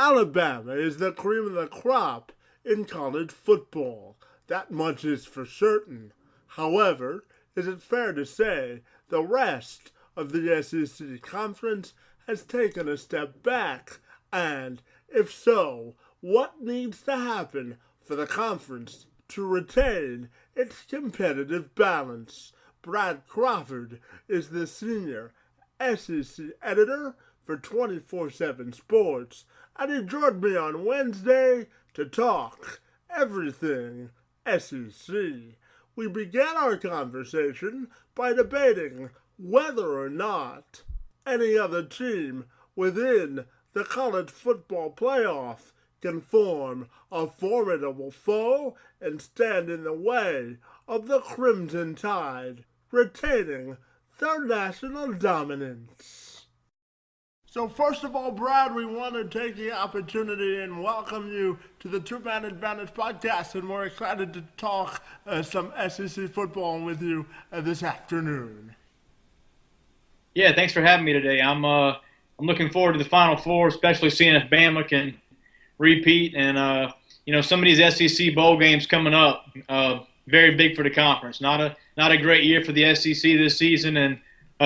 Alabama is the cream of the crop in college football. That much is for certain. However, is it fair to say the rest of the SEC Conference has taken a step back? And, if so, what needs to happen for the conference to retain its competitive balance? Brad Crawford is the senior SEC editor for 24/7 Sports, and he joined me on Wednesday to talk everything SEC. We began our conversation by debating whether or not any other team within the college football playoff can form a formidable foe and stand in the way of the Crimson Tide retaining their national dominance. So first of all, Brad, we want to take the opportunity and welcome you to the Two-Man Advantage Podcast, and we're excited to talk some SEC football with you this afternoon. Yeah, thanks for having me today. I'm looking forward to the Final Four, especially seeing if Bama can repeat, and some of these SEC bowl games coming up, very big for the conference. Not a great year for the SEC this season, and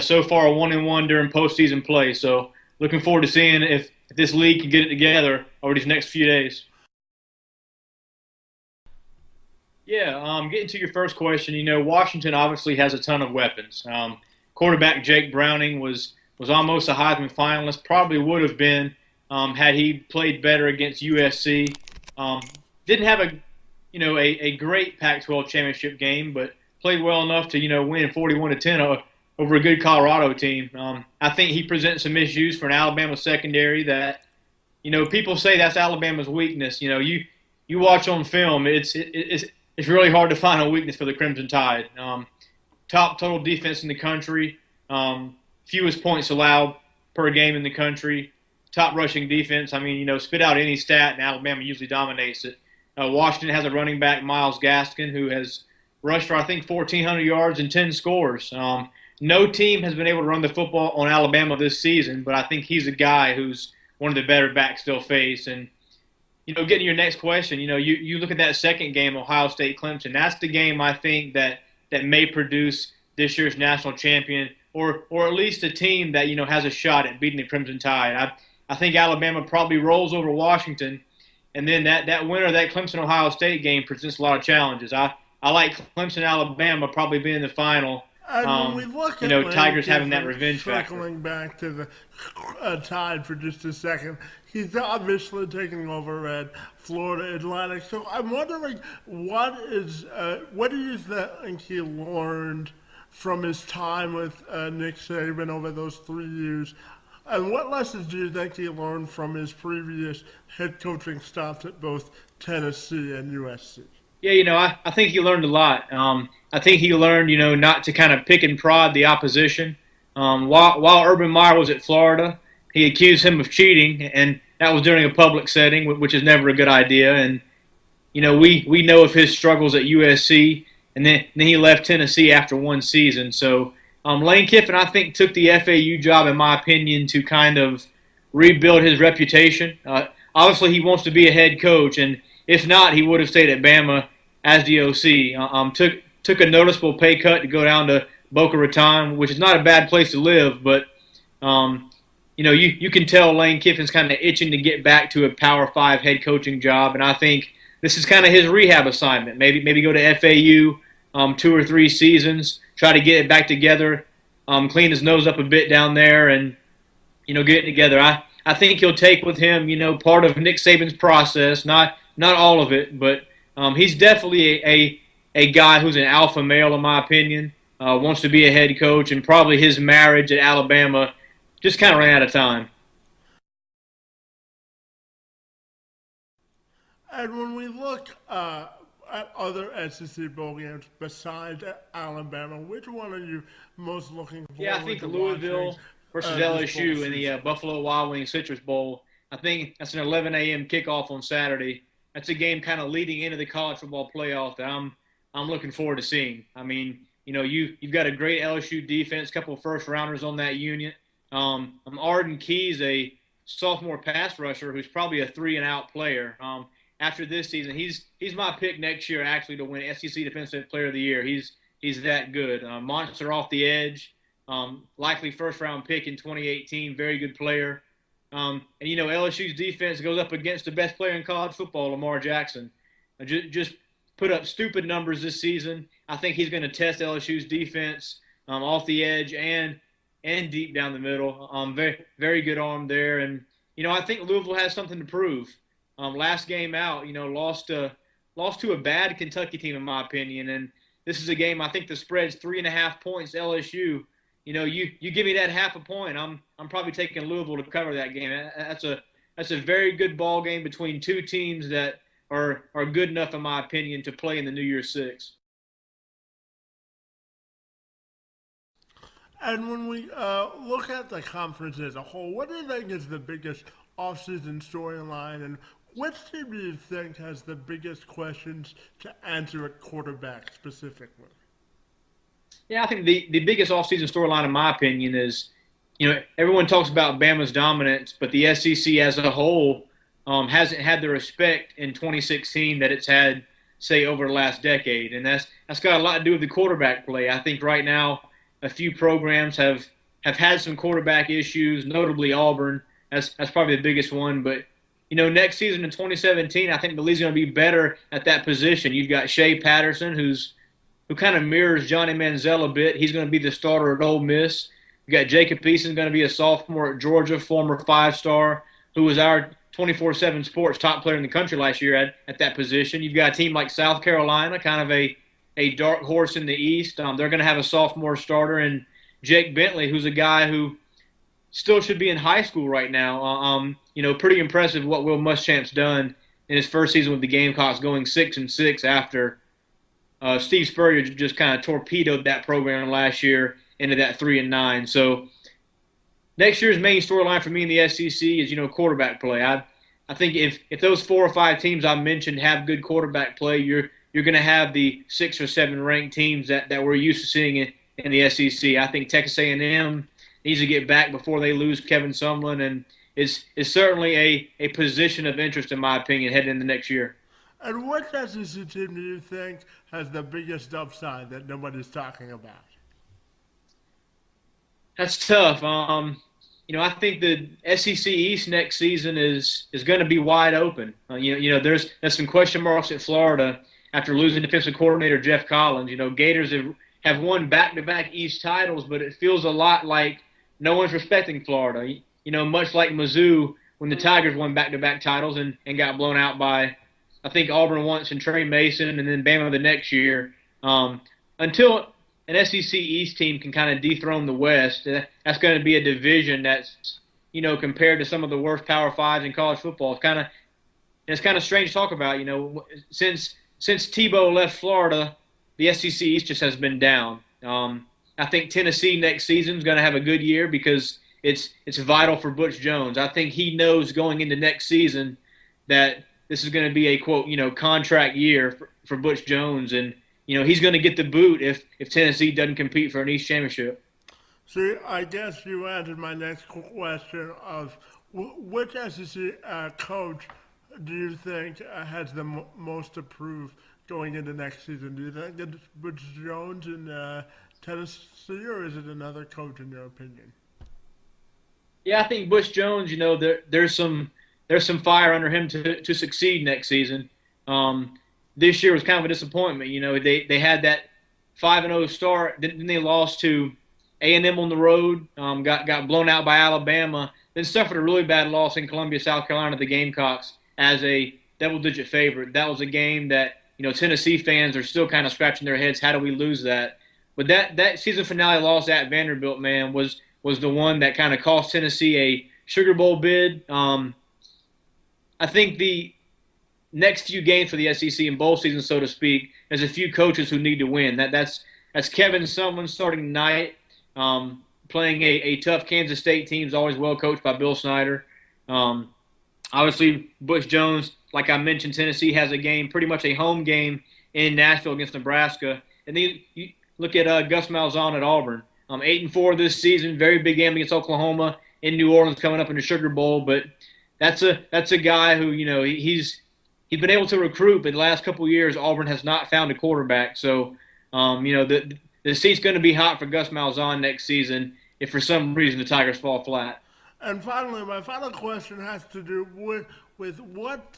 so far a 1-1 during postseason play. So looking forward to seeing if this league can get it together over these next few days. Yeah, getting to your first question, Washington obviously has a ton of weapons. Quarterback Jake Browning was almost a Heisman finalist, probably would have been had he played better against USC. Didn't have a great Pac-12 championship game, but played well enough to win 41-10 over a good Colorado team. I think he presents some issues for an Alabama secondary that people say that's Alabama's weakness. You watch on film, it's really hard to find a weakness for the Crimson Tide. Top total defense in the country, fewest points allowed per game in the country, top rushing defense. Spit out any stat, and Alabama usually dominates it. Washington has a running back, Myles Gaskin, who has rushed for, I think, 1,400 yards and 10 scores. No team has been able to run the football on Alabama this season, but I think he's a guy who's one of the better backs they'll face. And, getting to your next question, you look at that second game, Ohio State-Clemson. That's the game I think that may produce this year's national champion, or at least a team that, has a shot at beating the Crimson Tide. I think Alabama probably rolls over Washington, and then that winner of that Clemson-Ohio State game presents a lot of challenges. I like Clemson-Alabama probably being the final. And when we look at Tigers having that revenge factor. Circling back to the Tide for just a second, he's obviously taking over at Florida Atlantic. So I'm wondering, what do you think he learned from his time with Nick Saban over those 3 years? And what lessons do you think he learned from his previous head coaching stops at both Tennessee and USC? Yeah, I think he learned a lot. I think he learned, not to kind of pick and prod the opposition. While Urban Meyer was at Florida, he accused him of cheating, and that was during a public setting, which is never a good idea. And, we know of his struggles at USC, and then he left Tennessee after one season. So Lane Kiffin, I think, took the FAU job, in my opinion, to kind of rebuild his reputation. Obviously, he wants to be a head coach, and if not, he would have stayed at Bama as the OC. Took a noticeable pay cut to go down to Boca Raton, which is not a bad place to live, but you can tell Lane Kiffin's kind of itching to get back to a Power 5 head coaching job, and I think this is kind of his rehab assignment. Maybe go to FAU 2 or 3 seasons, try to get it back together, clean his nose up a bit down there, and get it together. I think he'll take with him part of Nick Saban's process, not all of it, but he's definitely a guy who's an alpha male, in my opinion, wants to be a head coach, and probably his marriage at Alabama just kind of ran out of time. And when we look at other SEC bowl games besides Alabama, which one are you most looking forward to? Yeah, I think Louisville versus LSU in the Buffalo Wild Wings Citrus Bowl. I think that's an 11 a.m. kickoff on Saturday. That's a game kind of leading into the college football playoff that I'm looking forward to seeing. You've got a great LSU defense, a couple of first rounders on that unit. Arden Key's a sophomore pass rusher who's probably a 3-and-out player. After this season, he's my pick next year actually to win SEC Defensive Player of the Year. He's that good. Monster off the edge, likely first-round pick in 2018, very good player. And, LSU's defense goes up against the best player in college football, Lamar Jackson. Just put up stupid numbers this season. I think he's going to test LSU's defense off the edge and deep down the middle. Very, very good arm there. And, I think Louisville has something to prove. Last game out, lost to a bad Kentucky team, in my opinion. And this is a game, I think the spread's 3.5 points LSU. You give me that half a point, I'm probably taking Louisville to cover that game. That's a very good ball game between two teams that are good enough, in my opinion, to play in the New Year's Six. And when we look at the conference as a whole, what do you think is the biggest offseason storyline, and which team do you think has the biggest questions to answer at quarterback specifically? Yeah, I think the biggest offseason storyline, in my opinion, is, everyone talks about Bama's dominance, but the SEC as a whole hasn't had the respect in 2016 that it's had, say, over the last decade. And that's got a lot to do with the quarterback play. I think right now a few programs have had some quarterback issues, notably Auburn. That's probably the biggest one. But, next season in 2017, I think the league's going to be better at that position. You've got Shea Patterson, who kind of mirrors Johnny Manziel a bit. He's going to be the starter at Ole Miss. You got Jacob Eason, going to be a sophomore at Georgia, former 5-star, who was our 24/7 Sports top player in the country last year at that position. You've got a team like South Carolina, kind of a dark horse in the East. They're going to have a sophomore starter, and Jake Bentley, who's a guy who still should be in high school right now. Pretty impressive what Will Muschamp's done in his first season with the Gamecocks, going 6-6 after Steve Spurrier just kind of torpedoed that program last year into that 3-9. So next year's main storyline for me in the SEC is, quarterback play. I think if those 4 or 5 teams I mentioned have good quarterback play, you're going to have the 6 or 7 ranked teams that we're used to seeing in the SEC. I think Texas A&M needs to get back before they lose Kevin Sumlin, and is certainly a position of interest, in my opinion, heading into next year. And what SEC team do you think has the biggest upside that nobody's talking about? That's tough. I think the SEC East next season is going to be wide open. There's some question marks at Florida after losing defensive coordinator Jeff Collins. Gators have won back-to-back East titles, but it feels a lot like no one's respecting Florida. Much like Mizzou when the Tigers won back-to-back titles and got blown out by, I think, Auburn once and Trey Mason, and then Bama the next year. Until an SEC East team can kind of dethrone the West, that's going to be a division that's, compared to some of the worst Power Fives in college football. It's kind of strange to talk about. Since Tebow left Florida, the SEC East just has been down. I think Tennessee next season is going to have a good year because it's vital for Butch Jones. I think he knows going into next season that this is going to be a, quote, contract year for Butch Jones, and he's going to get the boot if Tennessee doesn't compete for an East championship. See, I guess you answered my next question of which SEC coach do you think has the most to prove going into next season? Do you think it's Butch Jones in Tennessee, or is it another coach in your opinion? Yeah, I think Butch Jones, there's some fire under him to succeed next season. This year was kind of a disappointment. They had that 5-0 start, then they lost to A&M on the road, got blown out by Alabama, then suffered a really bad loss in Columbia, South Carolina, the Gamecocks as a double-digit favorite. That was a game that Tennessee fans are still kind of scratching their heads. How do we lose that? But that season finale loss at Vanderbilt, man, was the one that kind of cost Tennessee a Sugar Bowl bid. I think the next few games for the SEC in bowl season, so to speak, there's a few coaches who need to win. That's Kevin Sumlin starting tonight, playing a tough Kansas State team, is always well coached by Bill Snyder. Obviously, Butch Jones, like I mentioned, Tennessee has a game, pretty much a home game in Nashville against Nebraska. And then you look at Gus Malzahn at Auburn. 8-4 this season, very big game against Oklahoma, in New Orleans coming up in the Sugar Bowl. But that's a guy who, he's been able to recruit, but the last couple of years Auburn has not found a quarterback. So, the seat's going to be hot for Gus Malzahn next season if for some reason the Tigers fall flat. And finally, my final question has to do with what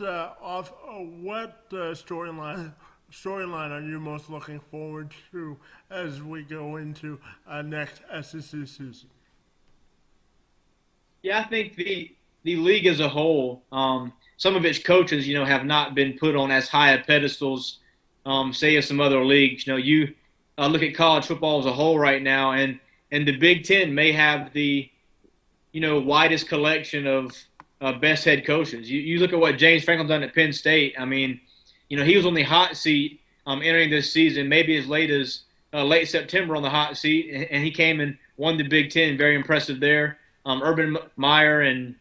storyline are you most looking forward to as we go into next SEC season? Yeah, I think the league as a whole, some of its coaches, have not been put on as high a pedestals, say as some other leagues. You look at college football as a whole right now, and the Big Ten may have the widest collection of best head coaches. You look at what James Franklin done at Penn State. I mean, he was on the hot seat entering this season, maybe as late as late September on the hot seat, and he came and won the Big Ten. Very impressive there. Urban Meyer and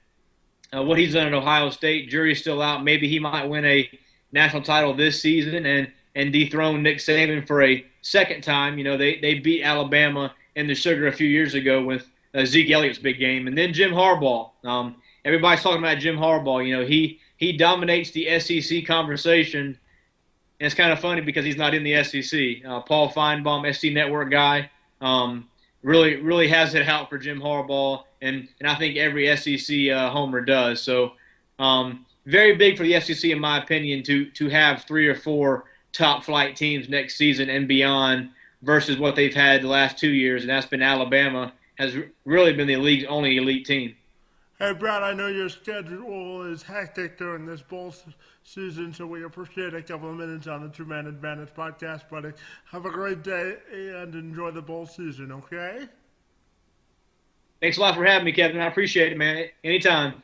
what he's done at Ohio State, jury's still out. Maybe he might win a national title this season and dethrone Nick Saban for a second time. They beat Alabama in the Sugar a few years ago with Zeke Elliott's big game. And then Jim Harbaugh. Everybody's talking about Jim Harbaugh. He dominates the SEC conversation. And it's kind of funny because he's not in the SEC. Paul Feinbaum, SC Network guy, really has it out for Jim Harbaugh. And I think every SEC homer does. So very big for the SEC, in my opinion, to have 3 or 4 top flight teams next season and beyond versus what they've had the last 2 years, and that's been Alabama has really been the league's only elite team. Hey, Brad, I know your schedule is hectic during this bowl season, so we appreciate a couple of minutes on the Two-Man Advantage podcast, buddy. Have a great day and enjoy the bowl season, okay? Thanks a lot for having me, Kevin. I appreciate it, man. Anytime.